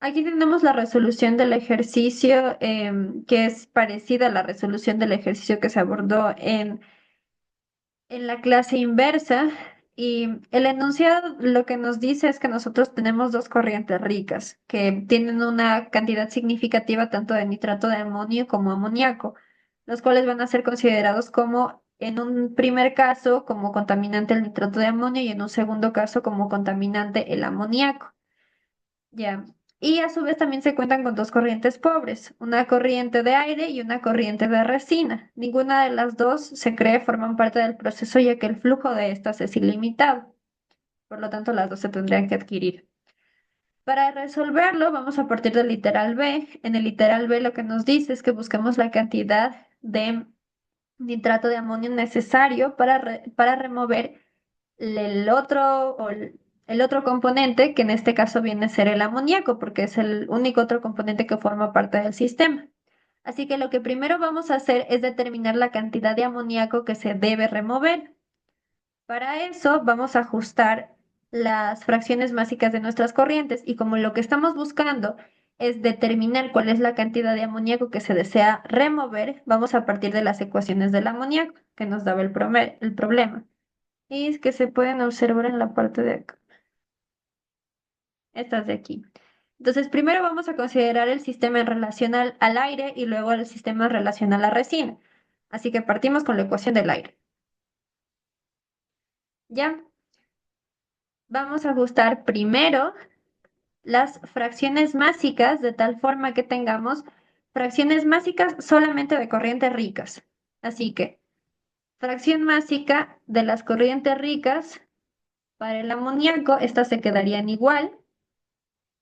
Aquí tenemos la resolución del ejercicio, que es parecida a la resolución del ejercicio que se abordó en la clase inversa. Y el enunciado lo que nos dice es que nosotros tenemos dos corrientes ricas que tienen una cantidad significativa tanto de nitrato de amonio como amoníaco, los cuales van a ser considerados como, en un primer caso, como contaminante el nitrato de amonio y en un segundo caso como contaminante el amoníaco. Ya. Y a su vez también se cuentan con dos corrientes pobres, una corriente de aire y una corriente de resina. Ninguna de las dos se cree forman parte del proceso ya que el flujo de estas es ilimitado. Por lo tanto, las dos se tendrían que adquirir. Para resolverlo, vamos a partir del literal B. En el literal B lo que nos dice es que busquemos la cantidad de nitrato de amonio necesario para remover el otro, el otro componente, que en este caso viene a ser el amoníaco, porque es el único otro componente que forma parte del sistema. Así que lo que primero vamos a hacer es determinar la cantidad de amoníaco que se debe remover. Para eso vamos a ajustar las fracciones básicas de nuestras corrientes y como lo que estamos buscando es determinar cuál es la cantidad de amoníaco que se desea remover, vamos a partir de las ecuaciones del amoníaco que nos daba el problema. Y es que se pueden observar en la parte de acá, estas de aquí. Entonces, primero vamos a considerar el sistema en relación al aire y luego el sistema en relación a la resina. Así que partimos con la ecuación del aire. Ya, vamos a ajustar primero las fracciones másicas de tal forma que tengamos fracciones másicas solamente de corrientes ricas. Así que fracción másica de las corrientes ricas para el amoníaco, estas se quedarían igual.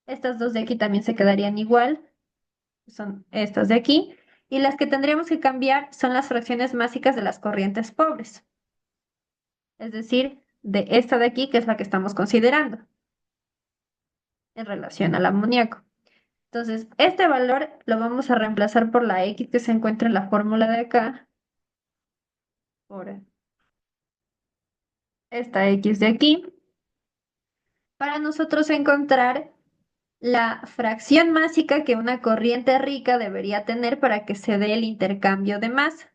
Estas dos de aquí también se quedarían igual, son estas de aquí. Y las que tendríamos que cambiar son las fracciones másicas de las corrientes pobres, es decir, de esta de aquí, que es la que estamos considerando en relación al amoníaco. Entonces, este valor lo vamos a reemplazar por la X que se encuentra en la fórmula de acá, por esta X de aquí, para nosotros encontrar la fracción másica que una corriente rica debería tener para que se dé el intercambio de masa.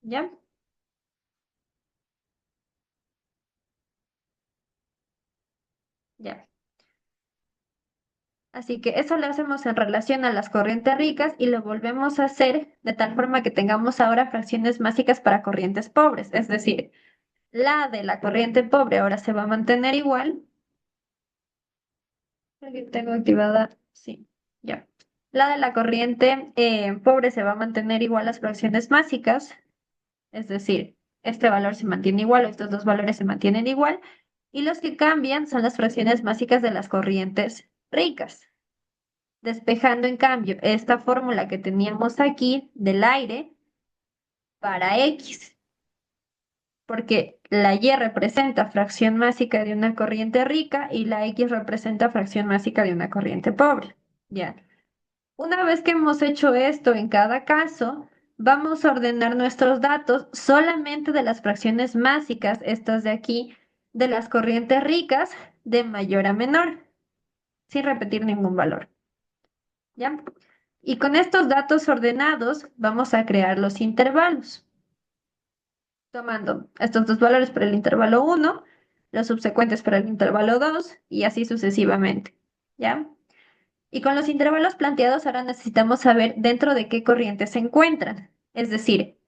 ¿Ya? Ya. Así que eso lo hacemos en relación a las corrientes ricas y lo volvemos a hacer de tal forma que tengamos ahora fracciones másicas para corrientes pobres. Es decir, la de la corriente pobre ahora se va a mantener igual. Aquí tengo activada, sí, ya. La de la corriente pobre se va a mantener igual las fracciones másicas. Es decir, este valor se mantiene igual o estos dos valores se mantienen igual. Y los que cambian son las fracciones másicas de las corrientes ricas. Despejando en cambio esta fórmula que teníamos aquí del aire para X, porque la Y representa fracción másica de una corriente rica y la X representa fracción másica de una corriente pobre. Ya. Una vez que hemos hecho esto en cada caso, vamos a ordenar nuestros datos solamente de las fracciones másicas, estas de aquí, de las corrientes ricas, de mayor a menor, sin repetir ningún valor. ¿Ya? Y con estos datos ordenados vamos a crear los intervalos, tomando estos dos valores para el intervalo 1, los subsecuentes para el intervalo 2 y así sucesivamente. ¿Ya? Y con los intervalos planteados ahora necesitamos saber dentro de qué corriente se encuentran. Es decir,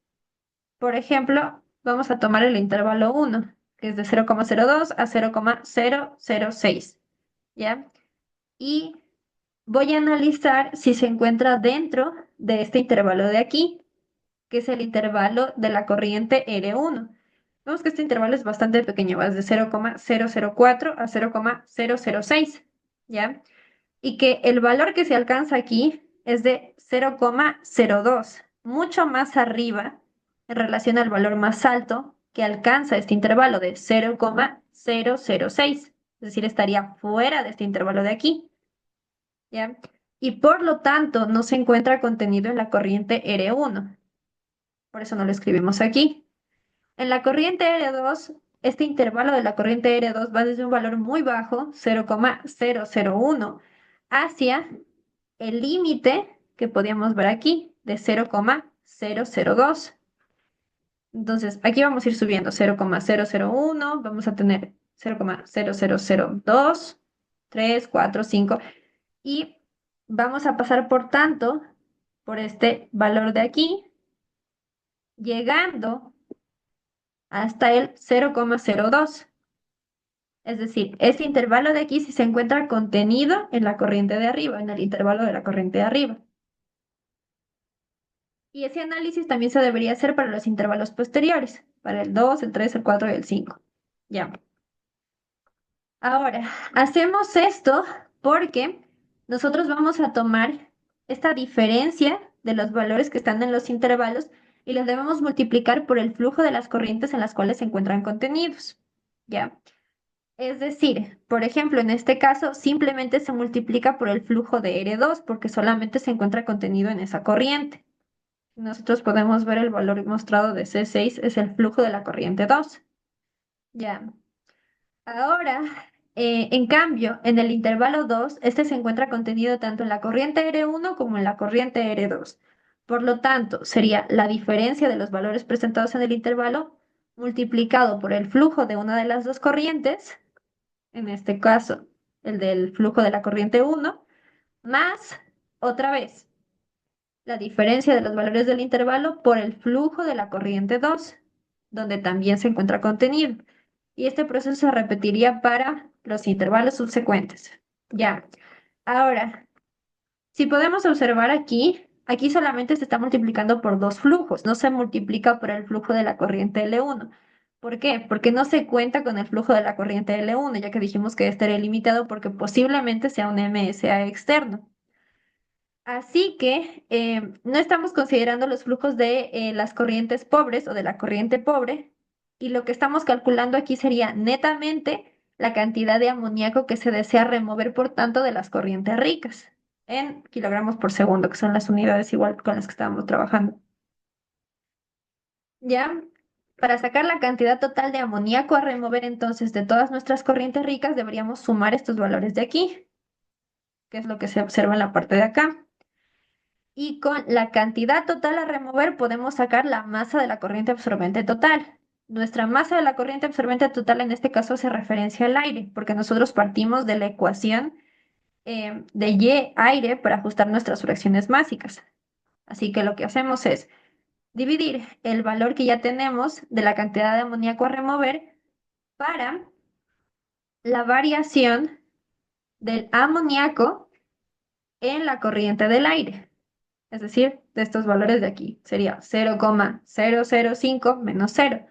por ejemplo, vamos a tomar el intervalo 1, que es de 0,02 a 0,006. ¿Ya? Y voy a analizar si se encuentra dentro de este intervalo de aquí, que es el intervalo de la corriente R1. Vemos que este intervalo es bastante pequeño, va desde 0,004 a 0,006, ¿ya? Y que el valor que se alcanza aquí es de 0,02, mucho más arriba en relación al valor más alto que alcanza este intervalo de 0,006. Es decir, estaría fuera de este intervalo de aquí. ¿Ya? Y por lo tanto no se encuentra contenido en la corriente R1. Por eso no lo escribimos aquí. En la corriente R2 este intervalo de la corriente R2 va desde un valor muy bajo, 0,001, hacia el límite que podíamos ver aquí, de 0,002. Entonces, aquí vamos a ir subiendo 0,001, vamos a tener 0,0002, 3, 4, 5, y vamos a pasar por tanto por este valor de aquí, llegando hasta el 0,02. Es decir, este intervalo de aquí sí se encuentra contenido en la corriente de arriba, en el intervalo de la corriente de arriba. Y ese análisis también se debería hacer para los intervalos posteriores, para el 2, el 3, el 4 y el 5. Ya. Ahora, hacemos esto porque nosotros vamos a tomar esta diferencia de los valores que están en los intervalos y los debemos multiplicar por el flujo de las corrientes en las cuales se encuentran contenidos. ¿Ya? Es decir, por ejemplo, en este caso simplemente se multiplica por el flujo de R2 porque solamente se encuentra contenido en esa corriente. Nosotros podemos ver el valor mostrado de C6 es el flujo de la corriente 2. Ya. Ahora, en cambio, en el intervalo 2, este se encuentra contenido tanto en la corriente R1 como en la corriente R2. Por lo tanto, sería la diferencia de los valores presentados en el intervalo multiplicado por el flujo de una de las dos corrientes, en este caso, el del flujo de la corriente 1, más, otra vez, la diferencia de los valores del intervalo por el flujo de la corriente 2, donde también se encuentra contenido. Y este proceso se repetiría para los intervalos subsecuentes. Ya. Ahora, si podemos observar aquí, aquí solamente se está multiplicando por dos flujos, no se multiplica por el flujo de la corriente L1. ¿Por qué? Porque no se cuenta con el flujo de la corriente L1, ya que dijimos que este era limitado porque posiblemente sea un MSA externo. Así que no estamos considerando los flujos de las corrientes pobres o de la corriente pobre, y lo que estamos calculando aquí sería netamente la cantidad de amoníaco que se desea remover por tanto de las corrientes ricas en kilogramos por segundo, que son las unidades igual con las que estábamos trabajando. ¿Ya? Para sacar la cantidad total de amoníaco a remover entonces de todas nuestras corrientes ricas, deberíamos sumar estos valores de aquí, que es lo que se observa en la parte de acá. Y con la cantidad total a remover podemos sacar la masa de la corriente absorbente total. Nuestra masa de la corriente absorbente total en este caso hace referencia al aire, porque nosotros partimos de la ecuación de Y aire para ajustar nuestras fracciones básicas. Así que lo que hacemos es dividir el valor que ya tenemos de la cantidad de amoníaco a remover para la variación del amoníaco en la corriente del aire. Es decir, de estos valores de aquí. Sería 0,005 menos 0.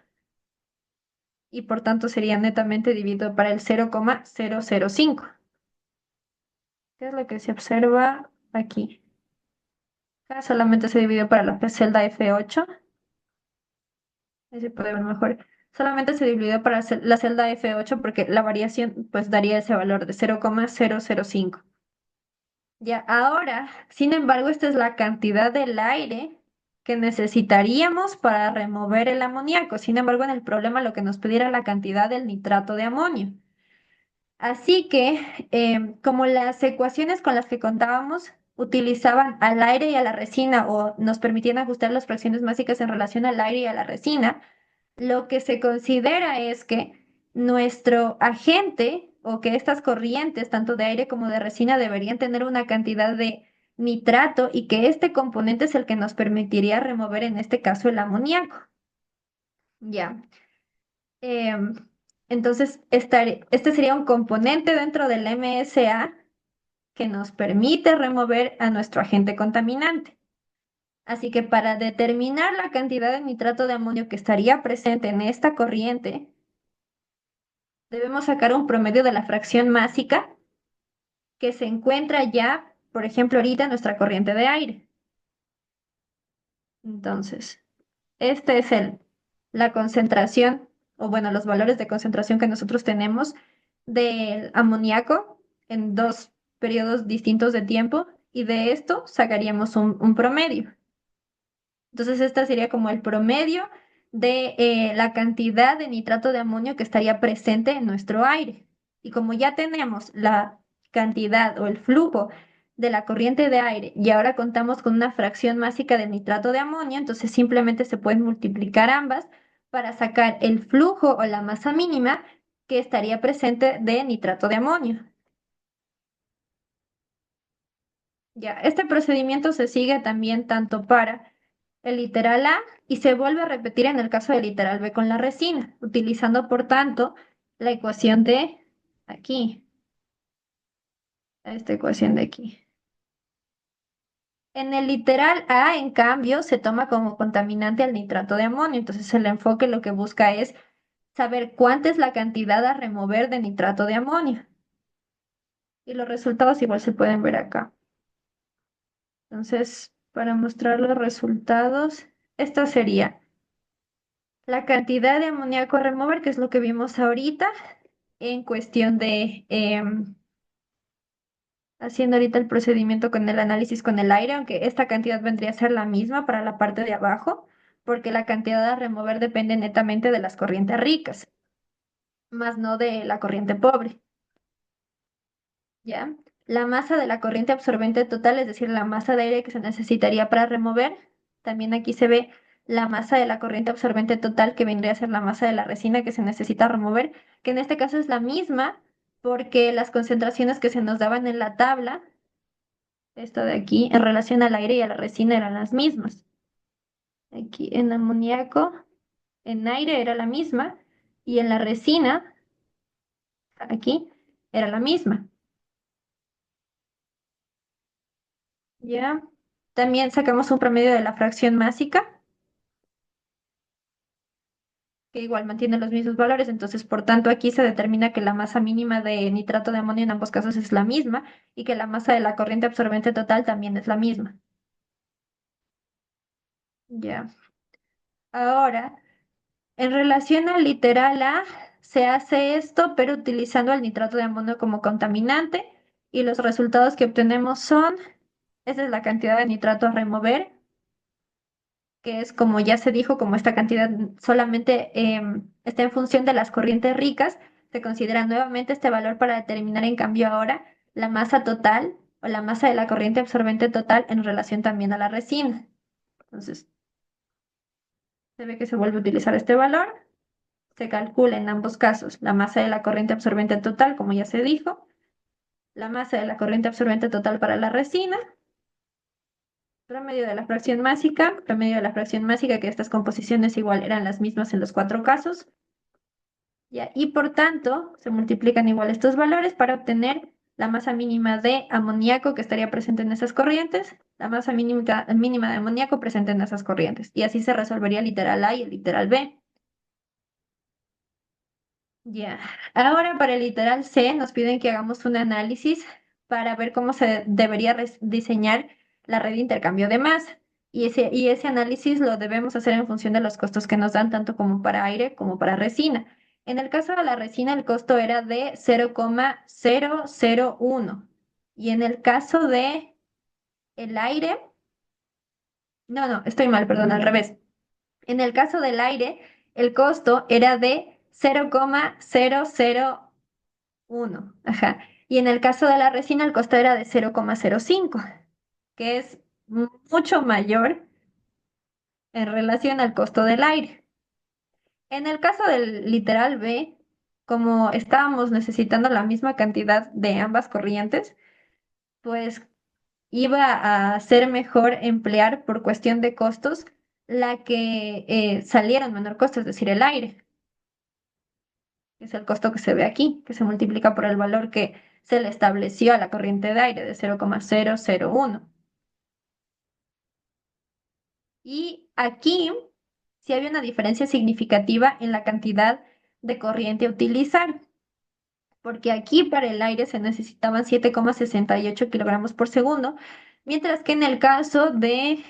Y por tanto sería netamente dividido para el 0,005. ¿Qué es lo que se observa aquí? Acá solamente se dividió para la celda F8. Ahí se puede ver mejor. Solamente se dividió para la celda F8 porque la variación pues daría ese valor de 0,005. Ya, ahora, sin embargo, esta es la cantidad del aire que necesitaríamos para remover el amoníaco. Sin embargo, en el problema lo que nos pedía era la cantidad del nitrato de amonio. Así que, como las ecuaciones con las que contábamos utilizaban al aire y a la resina o nos permitían ajustar las fracciones básicas en relación al aire y a la resina, lo que se considera es que nuestro agente o que estas corrientes, tanto de aire como de resina, deberían tener una cantidad de nitrato y que este componente es el que nos permitiría remover en este caso el amoníaco. Ya. Em, entonces, este sería un componente dentro del MSA que nos permite remover a nuestro agente contaminante. Así que para determinar la cantidad de nitrato de amonio que estaría presente en esta corriente, debemos sacar un promedio de la fracción másica que se encuentra ya, por ejemplo, ahorita en nuestra corriente de aire. Entonces, este es la concentración, o bueno, los valores de concentración que nosotros tenemos del amoníaco en dos periodos distintos de tiempo, y de esto sacaríamos un promedio. Entonces, este sería como el promedio de la cantidad de nitrato de amonio que estaría presente en nuestro aire. Y como ya tenemos la cantidad o el flujo de la corriente de aire y ahora contamos con una fracción másica de nitrato de amonio, entonces simplemente se pueden multiplicar ambas para sacar el flujo o la masa mínima que estaría presente de nitrato de amonio. Ya, este procedimiento se sigue también tanto para el literal A y se vuelve a repetir en el caso del literal B con la resina, utilizando por tanto la ecuación de aquí, esta ecuación de aquí. En el literal A, en cambio, se toma como contaminante al nitrato de amonio, entonces el enfoque lo que busca es saber cuánta es la cantidad a remover de nitrato de amonio. Y los resultados igual se pueden ver acá. Entonces, para mostrar los resultados, esta sería la cantidad de amoníaco a remover, que es lo que vimos ahorita, en cuestión de haciendo ahorita el procedimiento con el análisis con el aire, aunque esta cantidad vendría a ser la misma para la parte de abajo, porque la cantidad a remover depende netamente de las corrientes ricas, más no de la corriente pobre. ¿Ya? La masa de la corriente absorbente total, es decir, la masa de aire que se necesitaría para remover. También aquí se ve la masa de la corriente absorbente total, que vendría a ser la masa de la resina que se necesita remover, que en este caso es la misma, porque las concentraciones que se nos daban en la tabla, esto de aquí, en relación al aire y a la resina eran las mismas. Aquí en amoníaco, en aire era la misma, y en la resina, aquí, era la misma. ¿Ya? También sacamos un promedio de la fracción másica, que igual mantiene los mismos valores, entonces por tanto aquí se determina que la masa mínima de nitrato de amonio en ambos casos es la misma y que la masa de la corriente absorbente total también es la misma. Ya. Ahora, en relación al literal A, se hace esto, pero utilizando el nitrato de amonio como contaminante y los resultados que obtenemos son, esa es la cantidad de nitrato a remover, que es como ya se dijo, como esta cantidad solamente está en función de las corrientes ricas, se considera nuevamente este valor para determinar en cambio ahora la masa total o la masa de la corriente absorbente total en relación también a la resina. Entonces, se ve que se vuelve a utilizar este valor, se calcula en ambos casos la masa de la corriente absorbente total, como ya se dijo, la masa de la corriente absorbente total para la resina, promedio de la fracción másica, que estas composiciones igual eran las mismas en los cuatro casos. ¿Ya? Y por tanto, se multiplican igual estos valores para obtener la masa mínima de amoníaco que estaría presente en esas corrientes, la masa mínima de amoníaco presente en esas corrientes. Y así se resolvería el literal A y el literal B. Ya. Ahora para el literal C nos piden que hagamos un análisis para ver cómo se debería diseñar la red de intercambio de masa. Y ese análisis lo debemos hacer en función de los costos que nos dan, tanto como para aire como para resina. En el caso de la resina, el costo era de 0,001. Y en el caso de el aire, no, no, estoy mal, perdón, al revés. En el caso del aire, el costo era de 0,001. Ajá. Y en el caso de la resina, el costo era de 0,05, que es mucho mayor en relación al costo del aire. En el caso del literal B, como estábamos necesitando la misma cantidad de ambas corrientes, pues iba a ser mejor emplear por cuestión de costos la que saliera en menor costo, es decir, el aire, que es el costo que se ve aquí, que se multiplica por el valor que se le estableció a la corriente de aire de 0,001. Y aquí sí había una diferencia significativa en la cantidad de corriente a utilizar, porque aquí para el aire se necesitaban 7,68 kilogramos por segundo, mientras que en el caso de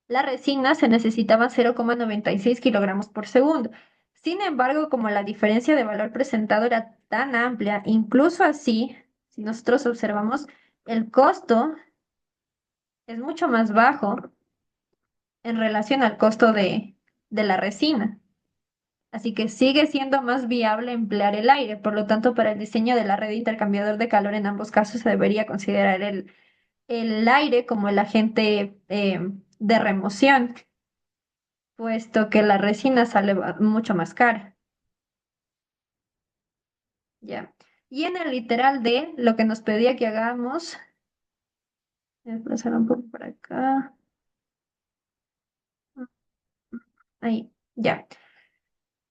la resina se necesitaban 0,96 kilogramos por segundo. Sin embargo, como la diferencia de valor presentado era tan amplia, incluso así, si nosotros observamos, el costo es mucho más bajo en relación al costo de la resina. Así que sigue siendo más viable emplear el aire. Por lo tanto, para el diseño de la red intercambiador de calor en ambos casos se debería considerar el aire como el agente de remoción, puesto que la resina sale mucho más cara. Ya. Y en el literal D, lo que nos pedía que hagamos, voy a desplazar un poco para acá. Ahí, ya.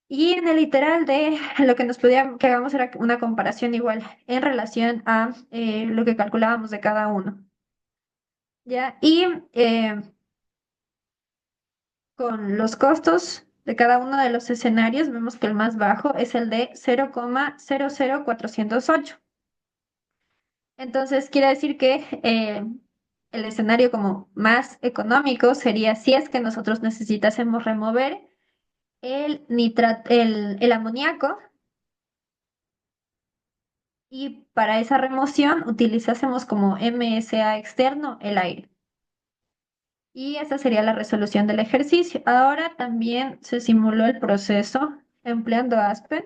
Y en el literal de lo que nos pedía que hagamos era una comparación igual en relación a lo que calculábamos de cada uno. ¿Ya? Y con los costos de cada uno de los escenarios, vemos que el más bajo es el de 0,00408. Entonces, quiere decir que el escenario como más económico sería si es que nosotros necesitásemos remover el amoníaco y para esa remoción utilizásemos como MSA externo el aire. Y esa sería la resolución del ejercicio. Ahora también se simuló el proceso empleando Aspen,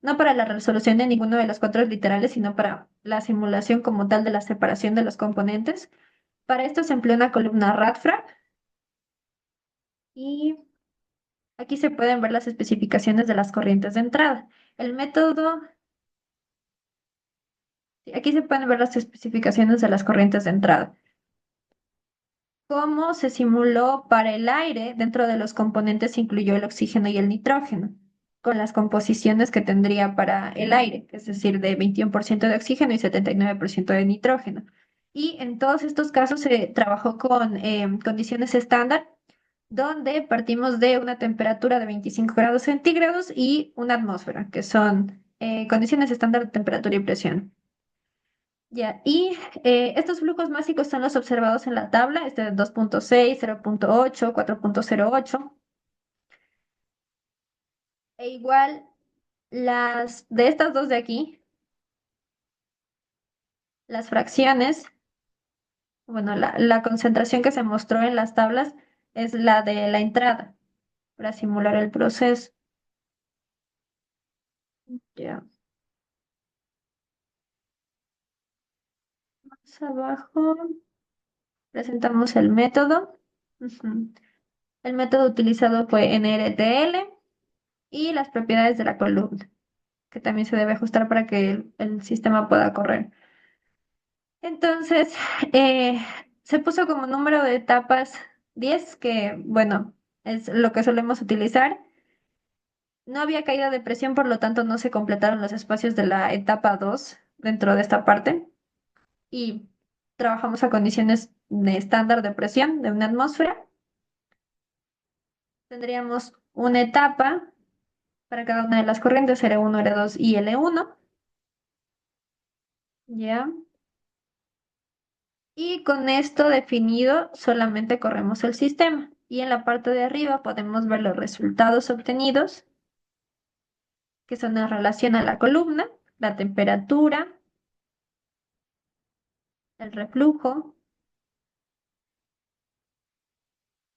no para la resolución de ninguno de los cuatro literales, sino para la simulación como tal de la separación de los componentes. Para esto se empleó una columna RADFRAC y aquí se pueden ver las especificaciones de las corrientes de entrada. El método, aquí se pueden ver las especificaciones de las corrientes de entrada. Cómo se simuló para el aire, dentro de los componentes se incluyó el oxígeno y el nitrógeno, con las composiciones que tendría para el aire, es decir, de 21% de oxígeno y 79% de nitrógeno. Y en todos estos casos se trabajó con condiciones estándar, donde partimos de una temperatura de 25 grados centígrados y una atmósfera, que son condiciones estándar de temperatura y presión. Ya, y estos flujos mágicos son los observados en la tabla, este de 2,6, 0,8, 4,08. E igual las de estas dos de aquí, las fracciones, bueno, la concentración que se mostró en las tablas es la de la entrada para simular el proceso. Ya, más abajo presentamos el método. Ujú. El método utilizado fue NRTL y las propiedades de la columna, que también se debe ajustar para que el sistema pueda correr. Entonces, eh, se puso como número de etapas 10, que bueno, es lo que solemos utilizar. No había caída de presión, por lo tanto no se completaron los espacios de la etapa 2 dentro de esta parte y trabajamos a condiciones de estándar de presión de una atmósfera. Tendríamos una etapa para cada una de las corrientes, R1, R2 y L1. ¿Ya? Y con esto definido, solamente corremos el sistema. Y en la parte de arriba podemos ver los resultados obtenidos, que son en relación a la columna, la temperatura, el reflujo.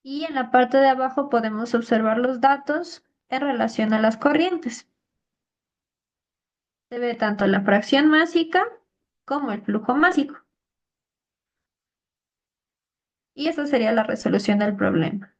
Y en la parte de abajo podemos observar los datos en relación a las corrientes. Se ve tanto la fracción másica como el flujo másico. Y esa sería la resolución del problema.